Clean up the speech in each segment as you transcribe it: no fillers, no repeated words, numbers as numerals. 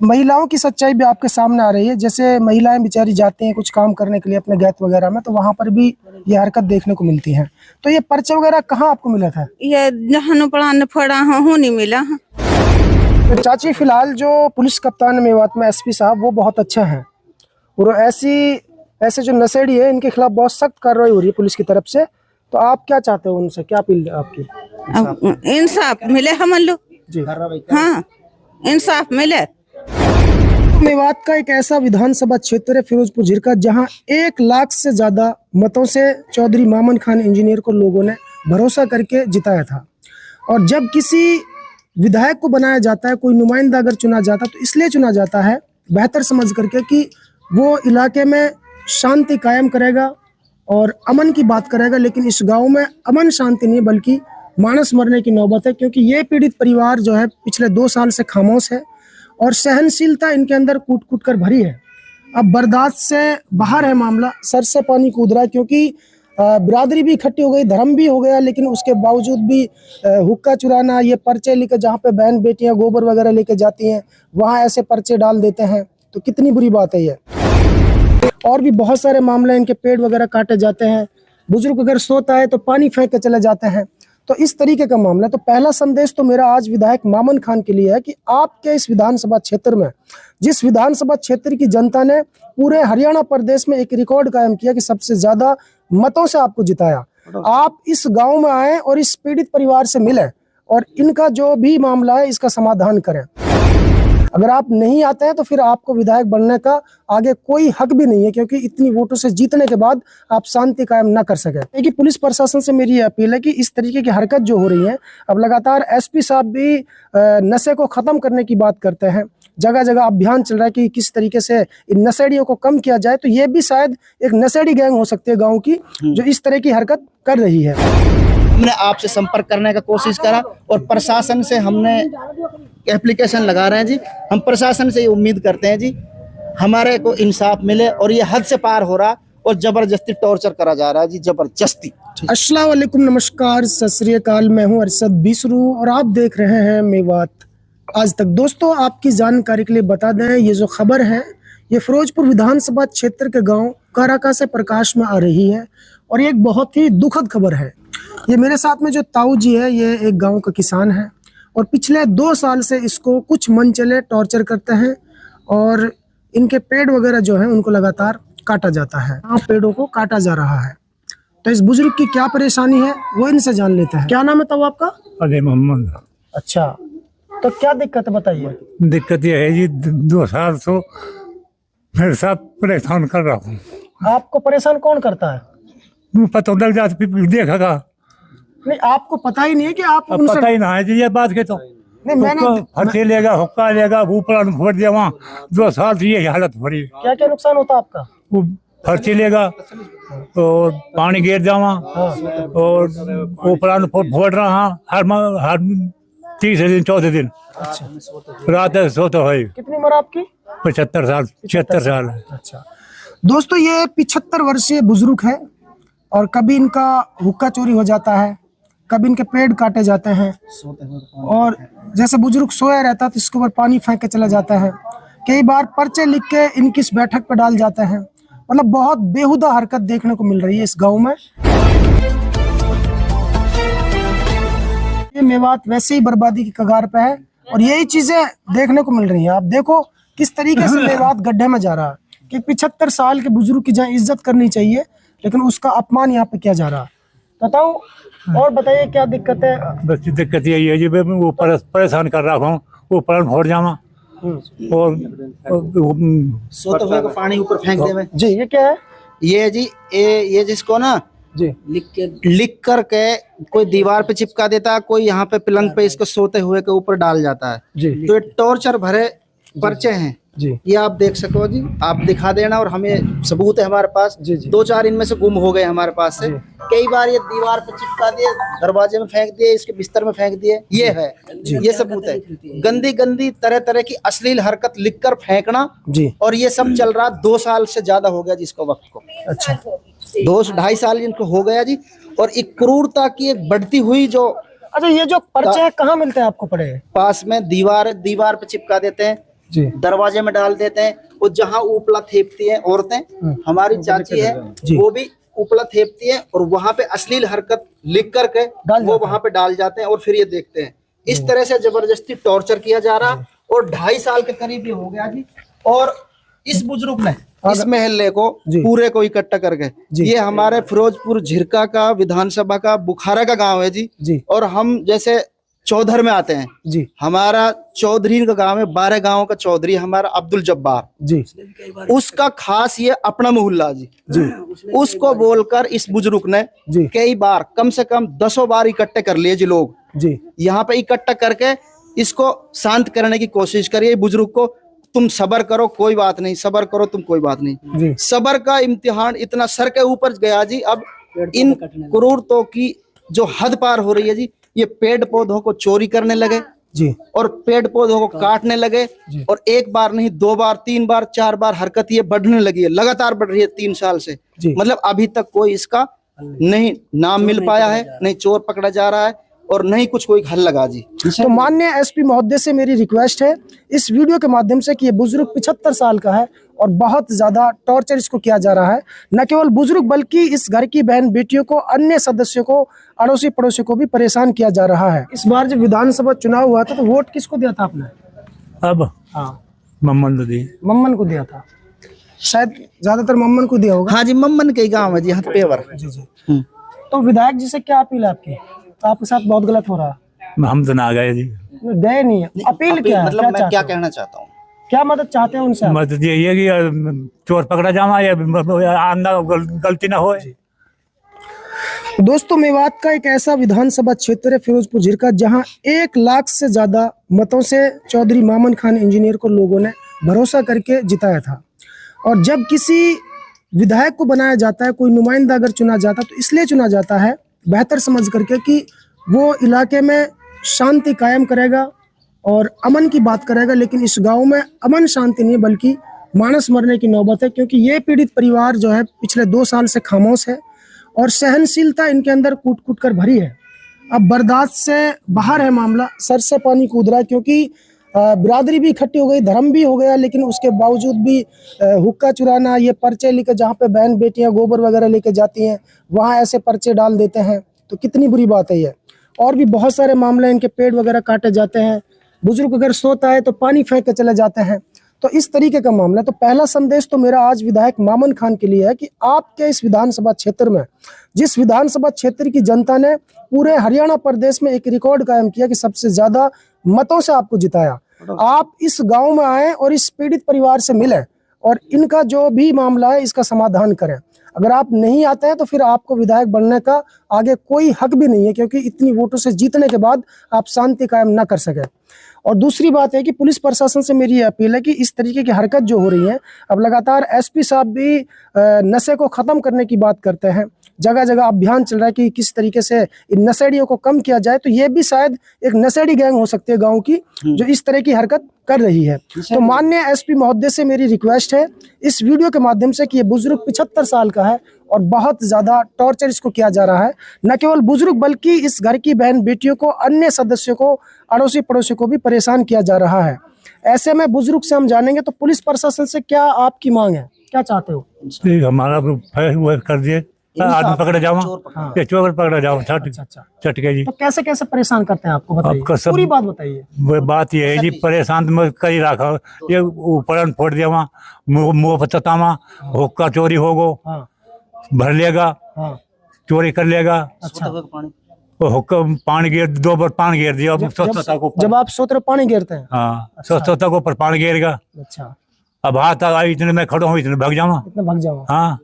महिलाओं की सच्चाई भी आपके सामने आ रही है। जैसे महिलाएं बेचारी जाती हैं कुछ काम करने के लिए अपने गैत वगैरह में, तो वहां पर भी ये हरकत देखने को मिलती है। तो ये पर्चे वगैरह कहाँ आपको मिला था? ये जहां पढ़ाने फड़ा हूँ नहीं मिला। तो चाची, फिलहाल जो पुलिस कप्तान मेवात में एसपी साहब, वो बहुत अच्छे हैं और ऐसे जो नशेड़ी है इनके खिलाफ बहुत सख्त कार्रवाई हो रही है पुलिस की तरफ से। तो आप क्या चाहते हो उनसे, क्या अपील है आपकी? अब इंसाफ मिले हम लोग जी, हाँ, इंसाफ मिले। मेवात का एक ऐसा विधानसभा क्षेत्र है फिरोजपुर झिरका, जहां 1 लाख से ज्यादा मतों से चौधरी मामन खान इंजीनियर को लोगों ने भरोसा करके जिताया था। और जब किसी विधायक को बनाया जाता है, कोई नुमाइंदा अगर चुना जाता है, तो इसलिए चुना जाता है बेहतर समझ करके कि वो इलाके में शांति कायम करेगा और अमन की बात करेगा। लेकिन इस गांव में अमन शांति नहीं, बल्कि मानस मरने की नौबत है, क्योंकि ये पीड़ित परिवार जो है पिछले 2 साल से खामोश है और सहनशीलता इनके अंदर कूट कूट कर भरी है। अब बर्दाश्त से बाहर है मामला, सर से पानी कूद रहा है, क्योंकि बिरादरी भी इकट्ठी हो गई, धर्म भी हो गया, लेकिन उसके बावजूद भी हुक्का चुराना, ये पर्चे लेकर जहाँ पे बहन बेटियां गोबर वगैरह लेके जाती हैं वहाँ ऐसे पर्चे डाल देते हैं, तो कितनी बुरी बात है ये। और भी बहुत सारे मामले, इनके पेड़ वगैरह काटे जाते हैं, बुजुर्ग अगर सोता है तो पानी फेंक के चले जाते हैं, तो इस तरीके का मामला। तो पहला संदेश तो मेरा आज विधायक मामन खान के लिए है कि आपके इस विधानसभा क्षेत्र में, जिस विधानसभा क्षेत्र की जनता ने पूरे हरियाणा प्रदेश में एक रिकॉर्ड कायम किया कि सबसे ज्यादा मतों से आपको जिताया, आप इस गांव में आए और इस पीड़ित परिवार से मिले और इनका जो भी मामला है इसका समाधान करें। अगर आप नहीं आते हैं तो फिर आपको विधायक बनने का आगे कोई हक भी नहीं है, क्योंकि इतनी वोटों से जीतने के बाद आप शांति कायम ना कर सके। देखिए, पुलिस प्रशासन से मेरी अपील है कि इस तरीके की हरकत जो हो रही है, अब लगातार एसपी साहब भी नशे को खत्म करने की बात करते हैं, जगह जगह अभियान चल रहा है कि किस तरीके से इन नशेड़ियों को कम किया जाए। तो ये भी शायद एक नशेड़ी गैंग हो सकती है गाँव की, जो इस तरह की हरकत कर रही है। हमने आपसे संपर्क करने का कोशिश करा और प्रशासन से हमने एप्लीकेशन लगा रहे हैं जी। हम प्रशासन से ये उम्मीद करते हैं जी हमारे को इंसाफ मिले, और ये हद से पार हो रहा और जबरदस्ती टॉर्चर करा जा रहा है जी, जबरदस्ती। अस्सलाम वालेकुम, नमस्कार, सत श्री अकाल। मैं हूं अरशद बिसरू और आप देख रहे हैं मेवात आज तक। दोस्तों, आपकी जानकारी के लिए बता दें, ये जो खबर है ये फिरोजपुर विधानसभा क्षेत्र के गांव काराका से प्रकाश में आ रही है और ये एक बहुत ही दुखद खबर है। ये मेरे साथ में जो ताऊ जी है, ये एक गांव का किसान है और पिछले 2 साल से इसको कुछ मनचले टॉर्चर करते हैं और इनके पेड़ वगैरह जो है उनको लगातार काटा जाता है। पेड़ों को काटा जा रहा है। तो इस बुजुर्ग की क्या परेशानी है वो इनसे जान लेते हैं। क्या नाम है ताऊ आपका? अरे मोहम्मद। अच्छा, तो क्या दिक्कत है बताइए। दिक्कत ये है जी, 2 साल तो मेरे साथ परेशान कर रहा हूँ। आपको परेशान कौन करता है? पता लग जाता, देखेगा। नहीं, आपको पता ही नहीं है कि आप अब उनसे... पता ही ना है जी, ये बात के तो नहीं, मैंने फंसे लेगा, हुक्का लेगा, ऊपर फोड़ दिया वहाँ। 2 साल से ये हालत हो रही है। क्या क्या नुकसान होता है आपका? वो फर्ची लेगा और पानी गिर जावा और ऊपर फोड़ रहा हर 3 दिन 14 दिन। अच्छा, रात सोते है। कितनी उम्र आपकी? 75 साल 76 साल। अच्छा दोस्तों, ये 75 वर्षीय बुजुर्ग है और कभी इनका हुक्का चोरी हो जाता है, कभी इनके पेड़ काटे जाते हैं और जैसे बुजुर्ग सोया रहता है तो इसके ऊपर पानी फेंक के चला जाता है। कई बार पर्चे लिख के इनकी इस बैठक पर डाल जाते हैं। मतलब बहुत बेहुदा हरकत देखने को मिल रही है इस गांव में। ये मेवात वैसे ही बर्बादी की कगार पे है और यही चीजें देखने को मिल रही हैं। आप देखो किस तरीके से मेवात गड्ढे में जा रहा है कि 75 साल के बुजुर्ग की जहाँ इज्जत करनी चाहिए, लेकिन उसका अपमान यहाँ पे किया जा रहा है। बताओ और बताइए क्या दिक्कत है? बस दिक्कत यही है जी, वो परेशान कर रहा हूँ, वो पर फोड़ जावा और सोते हुए को पानी ऊपर फेंक दे। जी, ये क्या है? ये जी ये जिसको ना जी लिख कर के कोई दीवार पे चिपका देता है, कोई यहाँ पे पलंग पे इसको सोते हुए के ऊपर डाल जाता है जी। तो ये टॉर्चर भरे पर्चे हैं जी, ये आप देख सको जी, आप दिखा देना और हमें सबूत है हमारे पास। जी जी। 2-4 इनमें से गुम हो गए हमारे पास से। कई बार ये दीवार पे चिपका दिए, दरवाजे में फेंक दिए, इसके बिस्तर में फेंक दिए। ये है ये सबूत है। गंदी गंदी तरह तरह की अश्लील हरकत लिखकर फेंकना जी। और ये सब चल रहा 2 साल से ज्यादा हो गया जिसको वक्त को। अच्छा, 2-2.5 साल इनको हो गया जी। और एक क्रूरता की एक बढ़ती हुई जो अच्छा, ये जो पर्चे हैं कहाँ मिलते हैं आपको? पड़े पास में दीवार पे चिपका देते हैं, जी दरवाजे में डाल देते हैं। और जहाँ उपला थेपती है औरतें, हमारी चाची है जी। वो भी उपला थेपती है और वहां पे अश्लील हरकत लिख करके वो वहां पे डाल जाते हैं और फिर ये देखते हैं। इस तरह से जबरदस्ती टॉर्चर किया जा रहा और 2.5 साल के करीब ये हो गया जी। और इस बुजुर्ग ने इस महल्ले को पूरे को इकट्ठा करके, ये हमारे फिरोजपुर झिरका का विधानसभा का बुखारा का गांव है जी। और हम जैसे चौधर में आते हैं जी, हमारा चौधरी का गांव है, 12 गांव का चौधरी हमारा अब्दुल जब्बार जी, उसका खास ये अपना मोहल्ला जी। उसको बोलकर इस बुजुर्ग ने जी। कई बार कम से कम 10 बार इकट्ठे कर लिए जी लोग। जी, यहाँ पे इकट्ठा करके इसको शांत करने की कोशिश करिए। बुजुर्ग को तुम सबर करो, कोई बात नहीं, सबर करो तुम, कोई बात जी। नहीं। सबर का इम्तिहान इतना सर के ऊपर गया जी। अब इन क्रूरतों की जो हद पार हो रही है जी, ये पेड़ पौधों को चोरी करने लगे जी, और पेड़ पौधों को काटने लगे। और एक बार नहीं, 2 बार, 3 बार, 4 बार हरकत ये बढ़ने लगी है, लगातार बढ़ रही है 3 साल से। जी। मतलब अभी तक कोई इसका नहीं नाम मिल पाया है, नहीं चोर पकड़ा जा रहा है और नहीं कुछ कोई हल लगा जी। तो माननीय एसपी महोदय से मेरी रिक्वेस्ट है इस वीडियो के माध्यम से कि ये बुजुर्ग 75 साल का है और बहुत ज्यादा टॉर्चर इसको किया जा रहा है। न केवल बुजुर्ग बल्कि इस घर की बहन बेटियों को, अन्य सदस्यों को, अड़ोसी पड़ोसी को भी परेशान किया जा रहा है। इस बार जब विधानसभा चुनाव हुआ था तो वोट किसको दिया था आपने? अब हाँ, मम्मन दी मम्मन को दिया था, शायद ज्यादातर मम्मन को दिया होगा। हाँ जी, मम्मन के गांव है जी, हथपेवर। जी जी। तो विधायक जी से क्या अपील है आपकी? तो आपके साथ बहुत गलत हो रहा है। हम तो ना गए जी, गए नहीं है, अपील क्या है? मतलब मैं क्या चाहते कहना चाहता हूँ, हो? क्या मदद चाहते हैं उनसे आप? मतलब यही है कि चोर पकड़ा जावा या आंदा गलती ना हो। दोस्तों, मेवात का एक ऐसा विधानसभा क्षेत्र है फिरोजपुर झिरका जहां 1 लाख से ज्यादा मतों से चौधरी मामन खान इंजीनियर को लोगों ने भरोसा करके जिताया था। और जब किसी विधायक को बनाया जाता है, कोई नुमाइंदा अगर चुना जाता है तो इसलिए चुना जाता है बेहतर समझ करके कि वो इलाके में शांति कायम करेगा और अमन की बात करेगा। लेकिन इस गांव में अमन शांति नहीं बल्कि मानस मरने की नौबत है, क्योंकि ये पीड़ित परिवार जो है पिछले 2 साल से खामोश है और सहनशीलता इनके अंदर कूट कूट कर भरी है। अब बर्दाश्त से बाहर है मामला, सर से पानी कूद रहा है, क्योंकि बिरादरी भी इकट्ठी हो गई, धर्म भी हो गया, लेकिन उसके बावजूद भी हुक्का चुराना, ये पर्चे लेकर जहाँ पे बहन बेटियां गोबर वगैरह लेके जाती हैं वहाँ ऐसे पर्चे डाल देते हैं, तो कितनी बुरी बात है ये। और भी बहुत सारे मामले, इनके पेड़ वगैरह काटे जाते हैं, बुजुर्ग अगर सोता है तो पानी फेंक के चले जाते हैं, तो इस तरीके का मामला। तो पहला संदेश तो मेरा आज विधायक मामन खान के लिए है कि आपके इस विधानसभा क्षेत्र में, जिस विधानसभा क्षेत्र की जनता ने पूरे हरियाणा प्रदेश में एक रिकॉर्ड कायम किया कि सबसे ज्यादा मतों से आपको जिताया, आप इस गांव में आए और इस पीड़ित परिवार से मिले और इनका जो भी मामला है इसका समाधान करें। अगर आप नहीं आते हैं तो फिर आपको विधायक बनने का आगे कोई हक भी नहीं है, क्योंकि इतनी वोटों से जीतने के बाद आप शांति कायम ना कर सके। और दूसरी बात है कि पुलिस प्रशासन से मेरी ये अपील है कि इस तरीके की हरकत जो हो रही है, अब लगातार एसपी साहब भी नशे को खत्म करने की बात करते हैं, जगह जगह अभियान चल रहा है कि किस तरीके से इन नशेड़ियों को कम किया जाए। तो ये भी शायद एक नशेड़ी गैंग हो सकती है गांव की जो इस तरह की हरकत कर रही है। तो माननीय एसपी महोदय से मेरी रिक्वेस्ट है इस वीडियो के माध्यम से कि ये बुजुर्ग 75 साल का है और बहुत ज्यादा टॉर्चर इसको किया जा रहा है। न केवल बुजुर्ग बल्कि इस घर की बहन बेटियों को, अन्य सदस्यों को, अड़ोसी पड़ोसी को भी परेशान किया जा रहा है। ऐसे में बुजुर्ग से हम जानेंगे तो पुलिस प्रशासन से क्या आपकी मांग है, क्या चाहते हो? हमारा फैसला कर दिए, आदमी पकड़ा जावा या चोर पकड़ा जावा, छट के जी। तो कैसे कैसे परेशान करते हैं आपको बताइए, पूरी बात बताइए। वो बात ये है जी, परेशान तो कर ही रखा, ये ऊपर फोड़ दिया, मुँह पर चतावा, हुक्का चोरी होगो, भर लेगा, चोरी कर लेगा, हुक्का पानी गिर, 2 बार पानी गिर दिया। जब आप सोते पानी गिरते हैं? हाँ, सोता को ऊपर पानी गिरेगा। अच्छा, अब हाथ आई इतने मैं खड़ा हूँ, इतने भाग जावा, इतना भाग जावा। हाँ,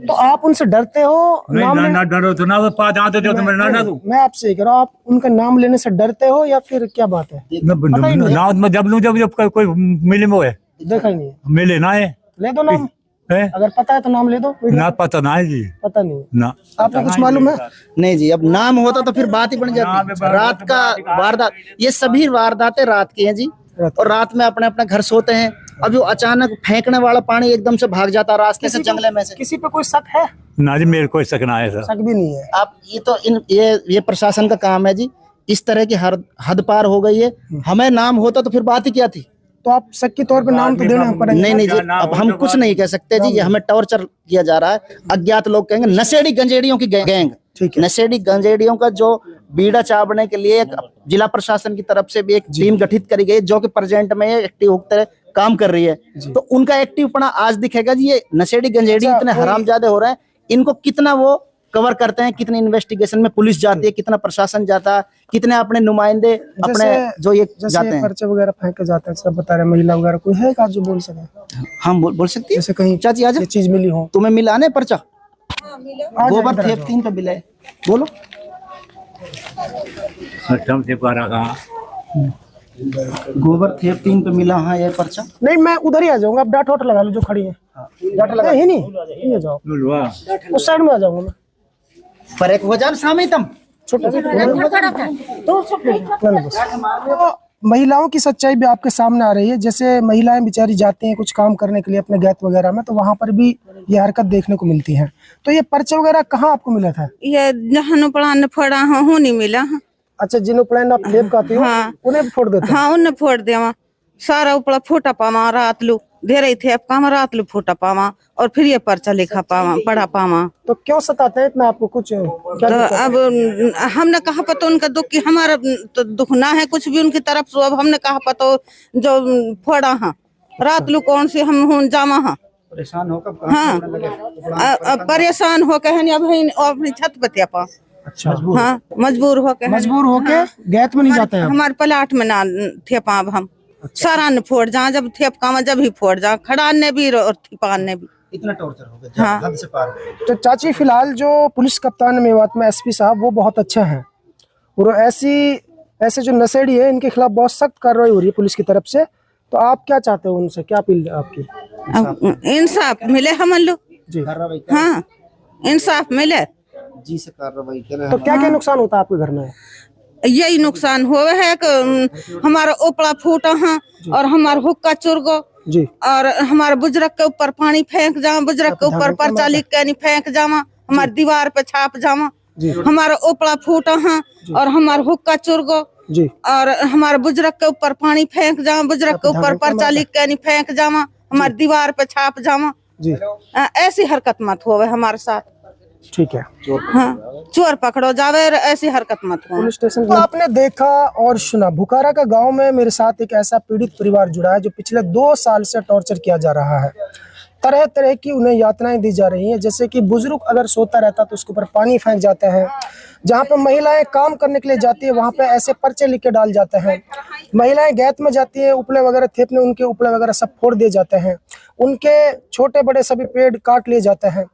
तो आप उनसे डरते हो? ना डरो तो ना पास आते थे, मैं आपसे कह रहा हूँ, आप उनका नाम लेने से डरते हो या फिर क्या बात है? नाम में जब लूं जब कोई मिले में देखा ही नहीं है, मिले ना है, ले दो नाम, अगर पता है तो नाम ले दो। ना पता ना है जी, पता नहीं ना। आपको कुछ मालूम है? नहीं जी, अब नाम होता तो फिर बात ही बन जाती। रात का वारदात, ये सभी वारदातें रात की हैं जी, और रात में अपने अपने घर सोते हैं। अब जो अचानक फेंकने वाला पानी एकदम से भाग जाता रास्ते से, जंगले में से। किसी पे कोई शक है? ना जी, मेरे कोई शक ना है सर, शक भी नहीं है। आप ये तो ये प्रशासन का काम है जी। इस तरह की हद पार हो गई है। हमें नाम होता तो फिर बात ही क्या थी। तो आप शक के तौर पे नाम तो देना पड़ेगा। नहीं नहीं जी, अब हम कुछ नहीं कह सकते जी, ये हमें टॉर्चर किया जा रहा है। अज्ञात लोग कहेंगे नशेड़ी गंजेड़ियों की गैंग। ठीक है। नशेड़ी गंजेड़ियों का जो बीड़ा चापने के लिए एक जिला प्रशासन की तरफ से भी एक टीम गठित करी गई, जो कि प्रेजेंट में एक्टिव होकर काम कर रही है। तो उनका एक्टिवपना आज दिखेगा जी। ये नशेड़ी गंजेड़ी इतने हरामजादे हो रहे हैं, इनको कितना वो कवर करते हैं, कितनी इन्वेस्टिगेशन में पुलिस जाती है, कितना प्रशासन जाता है, कितने अपने नुमाइंदे अपने जो ये जाते हैं, पर्चे वगैरह फेंके जाते हैं, सब बता रहे, महिला वगैरह कोई है का जो बोल सके? हम बोल सकती है। जैसे कहीं चाची आज ये चीज मिली हो, तुम्हें मिला ना पर्चा? आ गोबर जाए, थे 3 पे मिला है, बोलो। से पारा का गोबर थे 3 पे मिला। हाँ ये पर्चा। नहीं मैं उधर ही आ जाऊंगा, आप डांट वाट लगा लो जो खड़ी है। डांट लगा ही नहीं आ जाओ, उस साइड में आ जाऊंगा मैं। पर एक वजह सामने तुम छोटा तो महिलाओं की सच्चाई भी आपके सामने आ रही है। जैसे महिलाएं बेचारी जाती हैं कुछ काम करने के लिए अपने गैत वगैरह में, तो वहां पर भी ये हरकत देखने को मिलती है। तो ये पर्चे वगैरह कहाँ आपको मिला था? ये जहाँ पढ़ा फोड़ा हूँ नहीं मिला। अच्छा, जिन्हों प्लान आप लेब खाती हो हाँ। उन्हें फोड़ देते हैं। हाँ उन्हें फोड़ देवा, सारा उपड़ा फोटा पावा, रात लू धेरे थे काम, रात लू फोटा पावा और फिर ये पर्चा लिखा पावा, पढ़ा पावा। तो क्यों सताते हैं इतना आपको? कुछ क्या तो अब हमने कहा पता उनका दुख कि हमारा तो दुख ना है कुछ भी उनकी तरफ से। अब हमने कहा पता जो फोड़ा हाँ रात लू कौन सी हम हूं जामा हाँ परेशान होकर हाँ परेशान होकर अपनी छत पे थे पा। अच्छा, हाँ मजबूर होके गैत में नहीं जाते हैं। हमारे प्लाट में ना थे पा। अब हम सारा ने फोड़ जा, जब थे काम जब ही फोड़ जा, खड़ा ने भी और थिपान ने भी। इतना टॉर्चर हो गया, हाँ। हद से पार। तो चाची फिलहाल जो पुलिस कप्तान मेवात में एसपी साहब वो बहुत अच्छे हैं, और ऐसे जो नशेड़ी है इनके खिलाफ बहुत सख्त कार्रवाई हो रही है पुलिस की तरफ से। तो आप क्या चाहते हो उनसे, क्या अपील है आपकी? इंसाफ मिले हम लोग जी, हाँ इंसाफ मिले जी से कार्रवाई करें। तो क्या क्या नुकसान होता है आपके घर में? यही नुकसान हुआ है कि हमारा ओपड़ा फूटा है और हमारा हुक्का चुरगो जी, और हमारे बुजुर्ग के ऊपर पानी फेंक जावा, बुजुर्ग के ऊपर पर्चा लिख के नहीं फेंक जावा, हमारे दीवार पे छाप जावा। हमारा ओपड़ा फूटा है और हमारा हुक्का चुरगो जी, और हमारे बुजुर्ग के ऊपर पानी फेंक जावा, बुजुर्ग के ऊपर पर्चा लिख के नहीं फेंक जावा, हमारे दीवार पे छाप जावा। जी, ऐसी हरकत मत होवे हमारे साथ। ठीक है। हाँ चोर पकड़ो जावे, ऐसी हरकत मत हो। पुलिस स्टेशन तो आपने देखा और सुना, भुकारा का गांव में मेरे साथ एक ऐसा पीड़ित परिवार जुड़ा है जो पिछले 2 साल से टॉर्चर किया जा रहा है। तरह तरह की उन्हें यातनाएं दी जा रही हैं। जैसे कि बुजुर्ग अगर सोता रहता तो उसके ऊपर पानी फेंक जाते हैं। जहाँ पे महिलाएं काम करने के लिए जाती है वहाँ पे ऐसे पर्चे लिख के डाल जाते हैं। महिलाएं गैत में जाती है, उपले वगैरह थेपने, उनके उपले वगैरह सब फोड़ दिए जाते हैं। उनके छोटे बड़े सभी पेड़ काट लिए जाते हैं।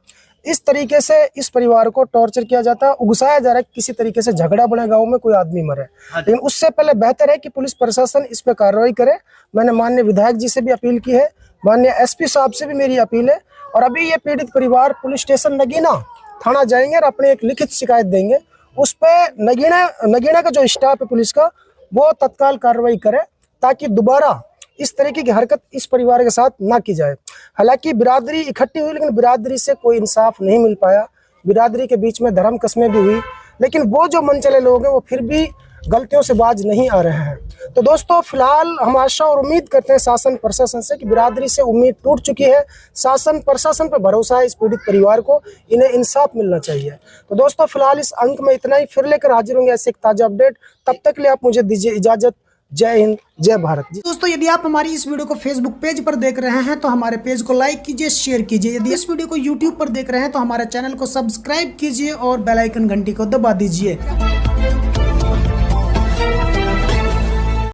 इस तरीके से इस परिवार को टॉर्चर किया जाता है, उगसाया जा रहा है किसी तरीके से झगड़ा बड़े गांव में कोई आदमी मरे। लेकिन उससे पहले बेहतर है कि पुलिस प्रशासन इस पे कार्रवाई करे। मैंने माननीय विधायक जी से भी अपील की है, माननीय एसपी साहब से भी मेरी अपील है। और अभी ये पीड़ित परिवार पुलिस स्टेशन नगीना थाना जाएंगे और अपने एक लिखित शिकायत देंगे। उस पर नगीना का जो स्टाफ है पुलिस का वो तत्काल कार्रवाई करे, ताकि दोबारा इस तरीके की हरकत इस परिवार के साथ ना की जाए। हालांकि बिरादरी इकट्ठी हुई, लेकिन बिरादरी से कोई इंसाफ नहीं मिल पाया। बिरादरी के बीच में धर्म कस्में भी हुई, लेकिन वो जो मनचले लोग हैं वो फिर भी गलतियों से बाज नहीं आ रहे हैं। तो दोस्तों फिलहाल हम आशा और उम्मीद करते हैं शासन प्रशासन से कि बिरादरी से उम्मीद टूट चुकी है। शासन प्रशासन पर भरोसा है इस पीड़ित परिवार को, इन्हें इंसाफ मिलना चाहिए। तो दोस्तों फिलहाल इस अंक में इतना ही, फिर लेकर हाजिर होंगे ऐसे एक ताजा अपडेट। तब तक के लिए आप मुझे दीजिए इजाजत। जय हिंद, जय भारत। दोस्तों यदि आप हमारी इस वीडियो को फेसबुक पेज पर देख रहे हैं तो हमारे पेज को लाइक कीजिए, शेयर कीजिए। यदि इस वीडियो को यूट्यूब पर देख रहे हैं तो हमारे चैनल को सब्सक्राइब कीजिए और बेल आइकन घंटी को दबा दीजिए।